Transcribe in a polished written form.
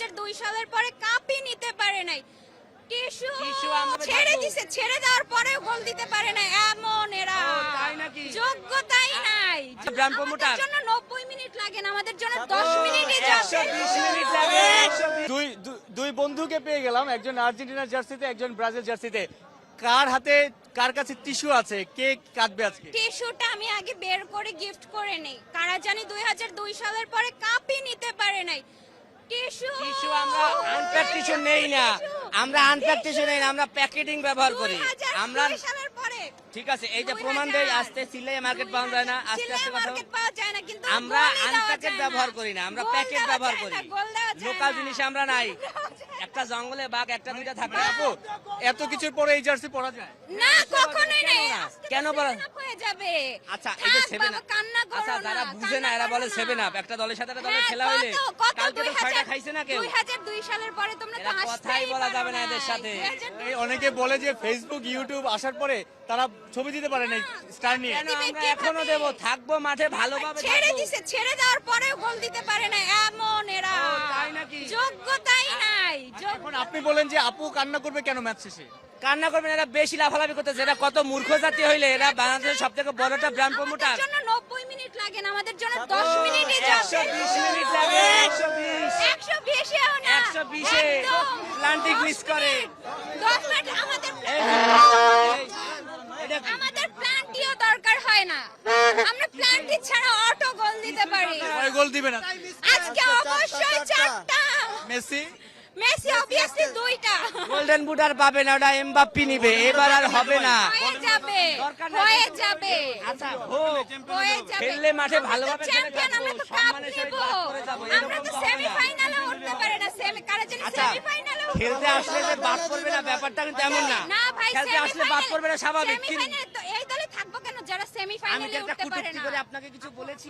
2002 সালের পরে কাপই নিতে পারে নাই। টিস্যু আমরা ছেড়ে দেখবো। দিছে, ছেড়ে দেওয়ার পরেও গোল দিতে পারে না। এমন এরা তাই নাকি? যোগ্যতাই নাই। ব্রান্ড আমাদের প্রমোটার জন্য 90 মিনিট লাগে না, আমাদের জন্য 10 মিনিটই যথেষ্ট। 120 মিনিট লাগে। দুই বন্ধুকে পেয়ে গেলাম, একজন আর্জেন্টিনার জার্সিতে, একজন ব্রাজিল জার্সিতে। কার কাছে টিস্যু আছে, কে কাটবে আজকে? টিস্যুটা আমি আগে বের করে গিফট করে নেই। কারা জানি 2002 সালের পরে কাপই নিতে পারে নাই। টিস্যু আমরা আনপ্যাক টিস্যু নেই না, আমরা আনপ্যাক টিস্যু নেই না, আমরা প্যাকেটিং ব্যবহার করি। আমরা 2002 সালের পরে ঠিক আছে, এই যে প্রমাণ দেই, আস্তে সিলাই মার্কেট পাওয়া যায় না, আস্তে আস্তে কথা মার্কেট পাওয়া যায় না, কিন্তু আমরা গোলই দেওয়া আনপ্যাকেট যায় না। ব্যবহার করি না, আমরা গোল প্যাকেট দেওয়া ব্যবহার যায় করি। না, গোল দেওয়া যায় লোকাল না। জিনিস আমরা নাই। একটা জঙ্গলে বাঘ একটা দুইটা থাকে। আপু, এত কিছুর পরে এই জার্সি পরা যায়? না, কখনোই কেন না। না? আজকে কেন তো বলো? 7 up হয়ে যাবে। আচ্ছা, এই যে থাক 7 বাবা, আপ, কান্না করো আচ্ছা যারা না, বুঝে না কান্না এরা বলে করো 7 না। আপ, একটা দলের সাথে একটা দলের হ্যাঁ, খেলা হইলে কত কালকে তো 2000 ছয়টা খাইছে না কেউ। 2002 সালের পরে তোমরা তো এরা আসতেই কথাই বলা যাবে না পারো এদের সাথে। 2002 এই অনেকে বলে যে ফেসবুক ইউটিউব আসার পরে তারা ছবি দিতে পারে না স্টার নিয়ে। কেন দিবে আমরা কিভাবে? এখনো দেব, থাকবো মাঠে ভালোভাবে ছেড়ে থাকবো। দিছে, ছেড়ে দেওয়ার পরেও গোল দিতে পারে না। এমন এরা তাই নাকি? যোগ্যতাই নাই। এখন আপনি বলেন যে আপু কান্না করবে কেন ম্যাচ শেষে? কান্না করবেন, এরা বেশি লাফালাফি করতেছে। এরা কত মূর্খ জাতি হইলে এরা বাংলাদেশের সব থেকে বড় একটা ব্র্যান্ড প্রমোটার। আমাদের জন্য 90 মিনিট লাগে না, আমাদের জন্য 10 মিনিটই যথেষ্ট। 120 মিনিট লাগে, 120 120 এও না, 120 এ একদম। প্লান্টিং মিস করে। 10 মিনিট আমাদের এটা আমাদের প্ল্যান্টিও দরকার হয় না। আমরা প্ল্যান্টি ছাড়া অটো গোল দিতে পারি। কয় গোল দিবেন আজকে অবশ্যই 4টা। মেসি? মেসি অবভিয়াসলি 2টা। গোল্ডেন বুট আর পাবে না, ওটা এমবাপ্পি নিবে, এবার আর হবে না। হয়ে যাবে, দরকার নাই। হয়ে যাবে, আচ্ছা হোক, হয়ে যাবে। খেললে মাঠে ভালোভাবে খেলে চ্যাম্পিয়ন, থাকবো, আমরা তো কাপ সম্মানের নিব। সহিত বাদ করে যাবো, আমরা এরকম তো তো হবে না। সেমিফাইনালে উঠতে পারি না। কারা জানি আচ্ছা, সেমিফাইনালে খেলতে আসলে যে বাদ পড়বে না ব্যাপারটা কিন্তু এমন না। না ভাই, খেলতে আসলে বাদ পড়বে না স্বাভাবিক। কিন্তু সেমিফাইনালে তো এই দলে থাকবো কেন যারা আমি কি সেমিফাইনালে একটা উঠতে পারে কটূক্তি না? করে আপনাকে কিছু বলেছি?